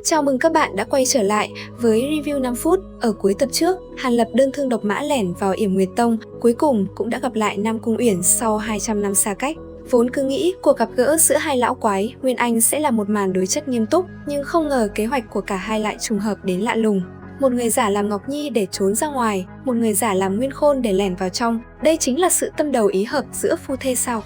Chào mừng các bạn đã quay trở lại với review 5 phút. Ở cuối tập trước, Hàn Lập đơn thương độc mã lẻn vào Yểm Nguyệt Tông, cuối cùng cũng đã gặp lại Nam Cung Uyển sau 200 năm xa cách. Vốn cứ nghĩ cuộc gặp gỡ giữa hai lão quái Nguyên Anh sẽ là một màn đối chất nghiêm túc, nhưng không ngờ kế hoạch của cả hai lại trùng hợp đến lạ lùng. Một người giả làm Ngọc Nhi để trốn ra ngoài, một người giả làm Nguyên Khôn để lẻn vào trong. Đây chính là sự tâm đầu ý hợp giữa phu thê sao?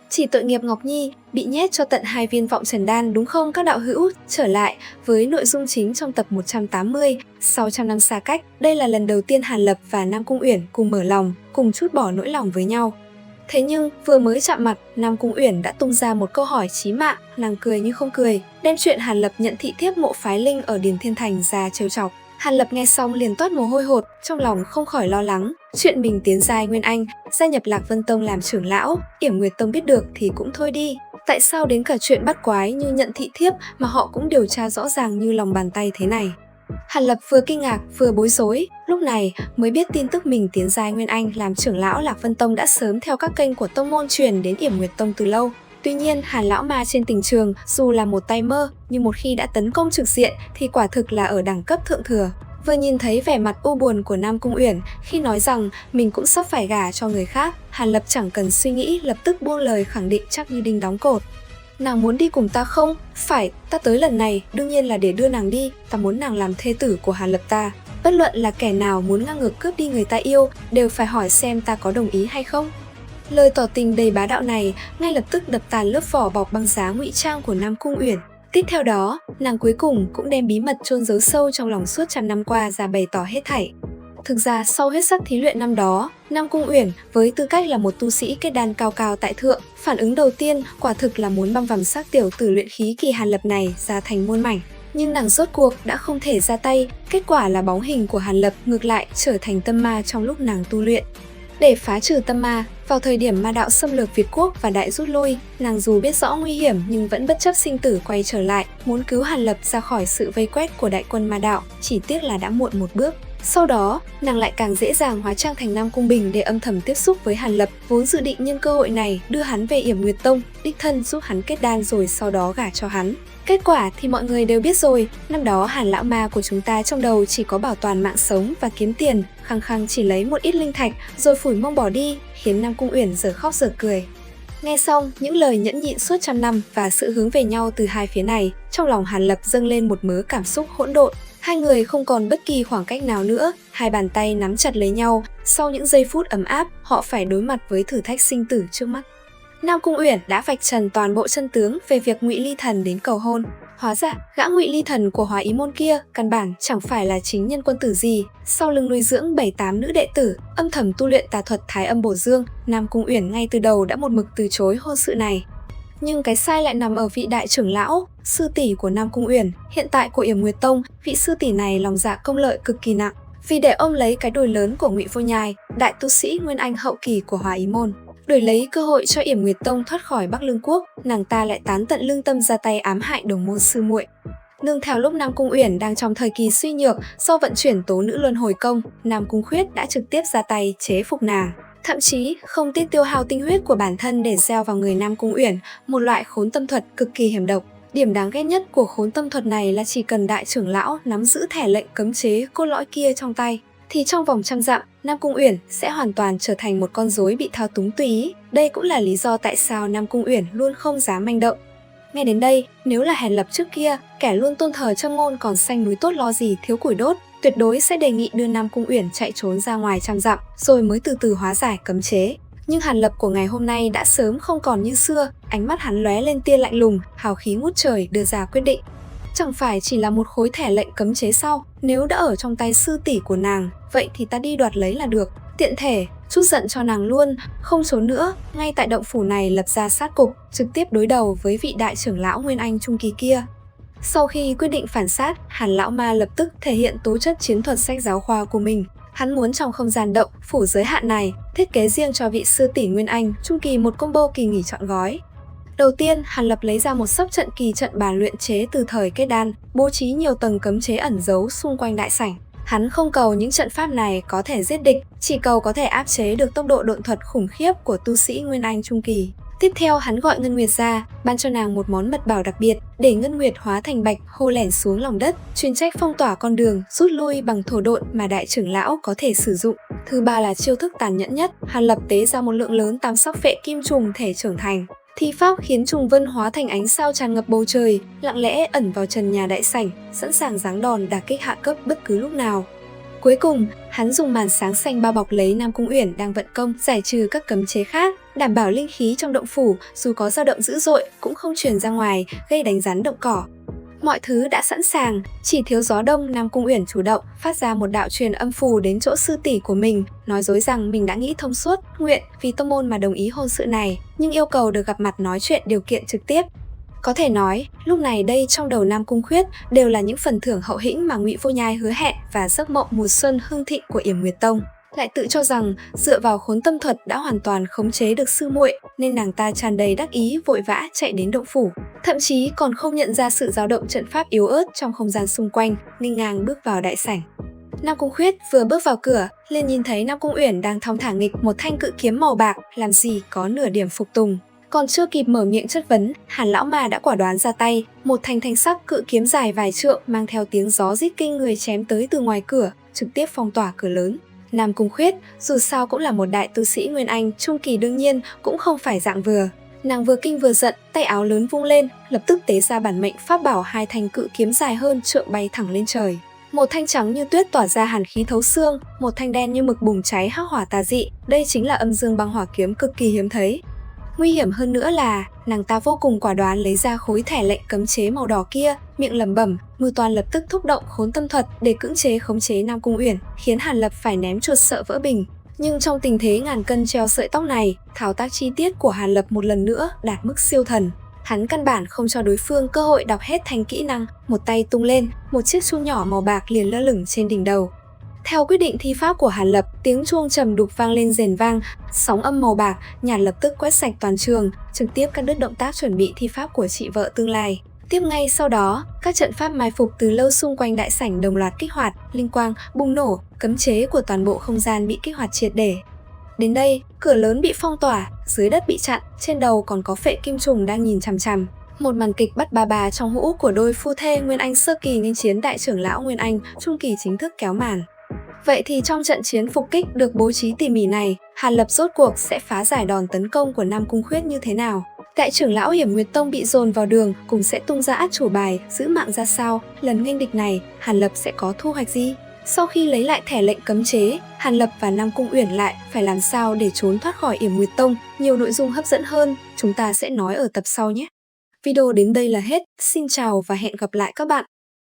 Chỉ tội nghiệp Ngọc Nhi, bị nhét cho tận 2 viên vọng trần đan đúng không các đạo hữu? Trở lại với nội dung chính trong tập 180, 600 năm xa cách. Đây là lần đầu tiên Hàn Lập và Nam Cung Uyển cùng mở lòng, cùng trút bỏ nỗi lòng với nhau. Thế nhưng, vừa mới chạm mặt, Nam Cung Uyển đã tung ra một câu hỏi chí mạng, nàng cười như không cười, đem chuyện Hàn Lập nhận thị thiếp Mộ Phái Linh ở Điền Thiên Thành ra trêu chọc. Hàn Lập nghe xong liền toát mồ hôi hột, trong lòng không khỏi lo lắng. Chuyện mình tiến giai Nguyên Anh, gia nhập Lạc Vân Tông làm trưởng lão, Yểm Nguyệt Tông biết được thì cũng thôi đi. Tại sao đến cả chuyện bắt quái như nhận thị thiếp mà họ cũng điều tra rõ ràng như lòng bàn tay thế này? Hàn Lập vừa kinh ngạc vừa bối rối, lúc này mới biết tin tức mình tiến giai Nguyên Anh làm trưởng lão Lạc Vân Tông đã sớm theo các kênh của tông môn truyền đến Yểm Nguyệt Tông từ lâu. Tuy nhiên, Hàn lão ma trên tình trường dù là một tay mơ, nhưng một khi đã tấn công trực diện thì quả thực là ở đẳng cấp thượng thừa. Vừa nhìn thấy vẻ mặt u buồn của Nam Cung Uyển khi nói rằng mình cũng sắp phải gả cho người khác, Hàn Lập chẳng cần suy nghĩ lập tức buông lời khẳng định chắc như đinh đóng cột. Nàng muốn đi cùng ta không? Phải, ta tới lần này đương nhiên là để đưa nàng đi, ta muốn nàng làm thê tử của Hàn Lập ta. Bất luận là kẻ nào muốn ngang ngược cướp đi người ta yêu, đều phải hỏi xem ta có đồng ý hay không. Lời tỏ tình đầy bá đạo này ngay lập tức đập tàn lớp vỏ bọc băng giá ngụy trang của Nam Cung Uyển. Tiếp theo đó, nàng cuối cùng cũng đem bí mật chôn giấu sâu trong lòng suốt trăm năm qua ra bày tỏ hết thảy. Thực ra sau huyết sắc thí luyện năm đó, Nam Cung Uyển với tư cách là một tu sĩ kết đan cao cao tại thượng, phản ứng đầu tiên quả thực là muốn băm vằm xác tiểu tử luyện khí kỳ Hàn Lập này ra thành muôn mảnh. Nhưng nàng rốt cuộc đã không thể ra tay, kết quả là bóng hình của Hàn Lập ngược lại trở thành tâm ma trong lúc nàng tu luyện. Để phá trừ tâm ma, vào thời điểm ma đạo xâm lược Việt Quốc và đại rút lui, nàng dù biết rõ nguy hiểm nhưng vẫn bất chấp sinh tử quay trở lại, muốn cứu Hàn Lập ra khỏi sự vây quét của đại quân ma đạo, chỉ tiếc là đã muộn một bước. Sau đó, nàng lại càng dễ dàng hóa trang thành Nam Cung Bình để âm thầm tiếp xúc với Hàn Lập, vốn dự định nhân cơ hội này đưa hắn về Yểm Nguyệt Tông, đích thân giúp hắn kết đan rồi sau đó gả cho hắn. Kết quả thì mọi người đều biết rồi, năm đó Hàn lão ma của chúng ta trong đầu chỉ có bảo toàn mạng sống và kiếm tiền, khăng khăng chỉ lấy một ít linh thạch rồi phủi mông bỏ đi, khiến Nam Cung Uyển giờ khóc giờ cười. Nghe xong những lời nhẫn nhịn suốt trăm năm và sự hướng về nhau từ hai phía này, trong lòng Hàn Lập dâng lên một mớ cảm xúc hỗn độn. Hai người không còn bất kỳ khoảng cách nào nữa, hai bàn tay nắm chặt lấy nhau, sau những giây phút ấm áp, họ phải đối mặt với thử thách sinh tử trước mắt. Nam Cung Uyển đã vạch trần toàn bộ chân tướng về việc Ngụy Ly Thần đến cầu hôn. Hóa ra, gã Ngụy Ly Thần của Hóa Ý môn kia căn bản chẳng phải là chính nhân quân tử gì, sau lưng nuôi dưỡng 7-8 nữ đệ tử, âm thầm tu luyện tà thuật Thái Âm Bổ Dương, Nam Cung Uyển ngay từ đầu đã một mực từ chối hôn sự này. Nhưng cái sai lại nằm ở vị đại trưởng lão, sư tỷ của Nam Cung Uyển, hiện tại của Yểm Nguyệt Tông, vị sư tỷ này lòng dạ công lợi cực kỳ nặng, vì để ôm lấy cái đồi lớn của Ngụy Vô Nhai, đại tu sĩ Nguyên Anh hậu kỳ của Hóa Ý môn. Đổi lấy cơ hội cho Yểm Nguyệt Tông thoát khỏi Bắc Lương Quốc, nàng ta lại tán tận lương tâm ra tay ám hại đồng môn sư muội. Nương theo lúc Nam Cung Uyển đang trong thời kỳ suy nhược do vận chuyển tố nữ luân hồi công, Nam Cung Khuyết đã trực tiếp ra tay chế phục nàng. Thậm chí không tiếc tiêu hao tinh huyết của bản thân để gieo vào người Nam Cung Uyển một loại khốn tâm thuật cực kỳ hiểm độc. Điểm đáng ghét nhất của khốn tâm thuật này là chỉ cần đại trưởng lão nắm giữ thẻ lệnh cấm chế cốt lõi kia trong tay, thì trong vòng trăm dặm, Nam Cung Uyển sẽ hoàn toàn trở thành một con rối bị thao túng tùy ý. Đây cũng là lý do tại sao Nam Cung Uyển luôn không dám manh động. Nghe đến đây, nếu là Hàn Lập trước kia, kẻ luôn tôn thờ châm ngôn còn xanh núi tốt lo gì thiếu củi đốt, tuyệt đối sẽ đề nghị đưa Nam Cung Uyển chạy trốn ra ngoài trăm dặm, rồi mới từ từ hóa giải cấm chế. Nhưng Hàn Lập của ngày hôm nay đã sớm không còn như xưa, ánh mắt hắn lóe lên tia lạnh lùng, hào khí ngút trời đưa ra quyết định. Chẳng phải chỉ là một khối thẻ lệnh cấm chế sao? Nếu đã ở trong tay sư tỷ của nàng, vậy thì ta đi đoạt lấy là được. Tiện thể, chút giận cho nàng luôn, không trốn nữa, ngay tại động phủ này lập ra sát cục, trực tiếp đối đầu với vị đại trưởng lão Nguyên Anh trung kỳ kia. Sau khi quyết định phản sát, Hàn lão ma lập tức thể hiện tố chất chiến thuật sách giáo khoa của mình. Hắn muốn trong không gian động phủ giới hạn này, thiết kế riêng cho vị sư tỷ Nguyên Anh trung kỳ một combo kỳ nghỉ trọn gói. Đầu tiên, Hàn Lập lấy ra một sấp trận kỳ trận bàn luyện chế từ thời kết đan, bố trí nhiều tầng cấm chế ẩn giấu xung quanh đại sảnh. Hắn không cầu những trận pháp này có thể giết địch, chỉ cầu có thể áp chế được tốc độ độn thuật khủng khiếp của tu sĩ Nguyên Anh trung kỳ. Tiếp theo hắn gọi Ngân Nguyệt ra, ban cho nàng một món mật bảo đặc biệt để Ngân Nguyệt hóa thành bạch hô lẻn xuống lòng đất, chuyên trách phong tỏa con đường rút lui bằng thổ độn mà đại trưởng lão có thể sử dụng. Thứ ba là chiêu thức tàn nhẫn nhất, Hàn Lập tế ra một lượng lớn tam sắc phệ kim trùng thể trưởng thành. Thi pháp khiến trùng vân hóa thành ánh sao tràn ngập bầu trời, lặng lẽ ẩn vào trần nhà đại sảnh, sẵn sàng giáng đòn đả kích hạ cấp bất cứ lúc nào. Cuối cùng, hắn dùng màn sáng xanh bao bọc lấy Nam Cung Uyển đang vận công giải trừ các cấm chế khác, đảm bảo linh khí trong động phủ dù có dao động dữ dội cũng không truyền ra ngoài, gây đánh rắn động cỏ. Mọi thứ đã sẵn sàng, chỉ thiếu gió đông. Nam Cung Uyển chủ động phát ra một đạo truyền âm phù đến chỗ sư tỷ của mình, nói dối rằng mình đã nghĩ thông suốt, nguyện vì tông môn mà đồng ý hôn sự này, nhưng yêu cầu được gặp mặt nói chuyện điều kiện trực tiếp. Có thể nói, lúc này đây trong đầu Nam Cung Khuyết đều là những phần thưởng hậu hĩnh mà Ngụy Vô Nhai hứa hẹn và giấc mộng mùa xuân hưng thịnh của Yểm Nguyệt Tông. Lại tự cho rằng dựa vào khốn tâm thuật đã hoàn toàn khống chế được sư muội, nên nàng ta tràn đầy đắc ý vội vã chạy đến động phủ, thậm chí còn không nhận ra sự dao động trận pháp yếu ớt trong không gian xung quanh, nghênh ngang bước vào đại sảnh. Nam Cung Khuyết vừa bước vào cửa, liền nhìn thấy Nam Cung Uyển đang thong thả nghịch một thanh cự kiếm màu bạc, làm gì có nửa điểm phục tùng. Còn chưa kịp mở miệng chất vấn, Hàn lão mà đã quả đoán ra tay, một thanh sắc cự kiếm dài vài trượng mang theo tiếng gió rít kinh người chém tới từ ngoài cửa, trực tiếp phong tỏa cửa lớn. Nam Cung Khuyết dù sao cũng là một đại tu sĩ Nguyên Anh trung kỳ, đương nhiên cũng không phải dạng vừa. Nàng vừa kinh vừa giận, tay áo lớn vung lên, lập tức tế ra bản mệnh pháp bảo, hai thanh cự kiếm dài hơn trượng bay thẳng lên trời. Một thanh trắng như tuyết tỏa ra hàn khí thấu xương, một thanh đen như mực bùng cháy hắc hỏa tà dị, đây chính là âm dương băng hỏa kiếm cực kỳ hiếm thấy. Nguy hiểm hơn nữa là, nàng ta vô cùng quả đoán lấy ra khối thẻ lệnh cấm chế màu đỏ kia, miệng lẩm bẩm, mưu toan lập tức thúc động khốn tâm thuật để cưỡng chế khống chế Nam Cung Uyển, khiến Hàn Lập phải ném chuột sợ vỡ bình. Nhưng trong tình thế ngàn cân treo sợi tóc này, thao tác chi tiết của Hàn Lập một lần nữa đạt mức siêu thần. Hắn căn bản không cho đối phương cơ hội đọc hết thành kỹ năng, một tay tung lên, một chiếc chuông nhỏ màu bạc liền lơ lửng trên đỉnh đầu. Theo quyết định thi pháp của Hàn Lập, tiếng chuông trầm đục vang lên rền vang, sóng âm màu bạc nhạt lập tức quét sạch toàn trường, trực tiếp cắt đứt động tác chuẩn bị thi pháp của chị vợ tương lai. Tiếp ngay sau đó, các trận pháp mai phục từ lâu xung quanh đại sảnh đồng loạt kích hoạt, linh quang bùng nổ, cấm chế của toàn bộ không gian bị kích hoạt triệt để. Đến đây, cửa lớn bị phong tỏa, dưới đất bị chặn, trên đầu còn có phệ kim trùng đang nhìn chằm chằm. Một màn kịch bắt bà bà trong hũ của đôi phu thê Nguyên Anh sơ kỳ nghênh chiến đại trưởng lão Nguyên Anh trung kỳ chính thức kéo màn. Vậy thì trong trận chiến phục kích được bố trí tỉ mỉ này, Hàn Lập rốt cuộc sẽ phá giải đòn tấn công của Nam Cung Khuyết như thế nào? Đại trưởng lão Yểm Nguyệt Tông bị dồn vào đường, cùng sẽ tung ra át chủ bài, giữ mạng ra sao? Lần nghênh địch này, Hàn Lập sẽ có thu hoạch gì? Sau khi lấy lại thẻ lệnh cấm chế, Hàn Lập và Nam Cung Uyển lại phải làm sao để trốn thoát khỏi Yểm Nguyệt Tông? Nhiều nội dung hấp dẫn hơn, chúng ta sẽ nói ở tập sau nhé. Video đến đây là hết. Xin chào và hẹn gặp lại các bạn.